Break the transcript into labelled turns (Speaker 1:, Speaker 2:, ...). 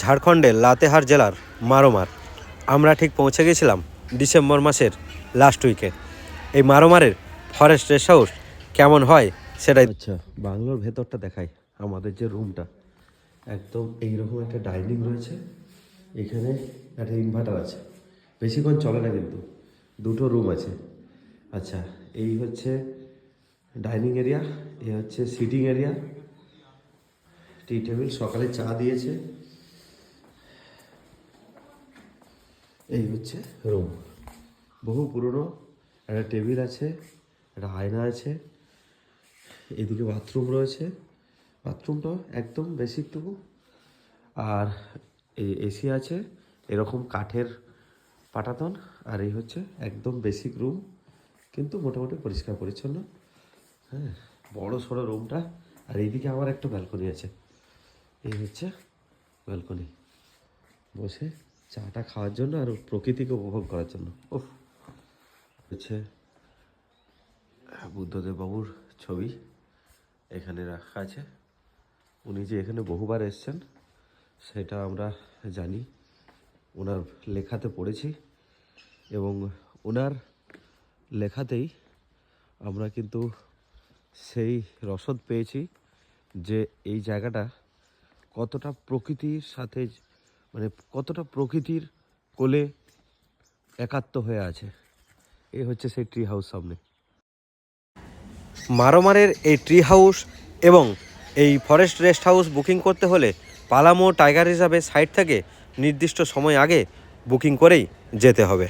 Speaker 1: ঝাড়খণ্ডের লাতেহার জেলার মারোমার। আমরা ঠিক পৌঁছে গেছিলাম ডিসেম্বর মাসের লাস্ট উইকে। এই মারোমারের ফরেস্ট রেস্ট হাউস কেমন হয় সেটাই। আচ্ছা, বাংলোর ভেতরটা দেখাই। আমাদের যে রুমটা একদম এইরকম একটা ডাইনিং রয়েছে, এখানে একটা ইনভার্টার আছে, বেশিক্ষণ চলে না কিন্তু, দুটো রুম আছে। আচ্ছা, এই হচ্ছে ডাইনিং এরিয়া, এ হচ্ছে সিটিং এরিয়া, টি টেবিল, সকালে চা দিয়েছে। এই হচ্ছে রুম, বহু পুরনো। একটা টেবিল আছে, একটা আয়না আছে, এদিকে বাথরুম রয়েছে, বাথরুমটা একদম বেসিকটুকু। আর এই এসি আছে, এরকম কাঠের পাটাতন। আর এই হচ্ছে একদম বেসিক রুম, কিন্তু মোটামুটি পরিষ্কার পরিচ্ছন্ন। হ্যাঁ, বড় সড়ো রুমটা। আর এইদিকে আমার একটা ব্যালকনি আছে, এই হচ্ছে ব্যালকনি, বসে চাটা খাওয়ার জন্য আর প্রকৃতিকে উপভোগ করার জন্য। ওহ, হচ্ছে বুদ্ধদেব বাবুর ছবি এখানে রাখা আছে। উনি যে এখানে বহুবার এসছেন সেটা আমরা জানি, ওনার লেখাতে পড়েছি, এবং ওনার লেখাতেই আমরা কিন্তু সেই রসদ পেয়েছি যে এই জায়গাটা কতটা প্রকৃতির সাথে, মানে কতটা প্রকৃতির কোলে একাত্ম হয়ে আছে। এই হচ্ছে সেই ট্রি হাউস সামনে। মারোমারের এই ট্রি হাউস এবং এই ফরেস্ট রেস্ট হাউস বুকিং করতে হলে পালামো টাইগার রিজার্ভের সাইট থেকে নির্দিষ্ট সময় আগে বুকিং করেই যেতে হবে।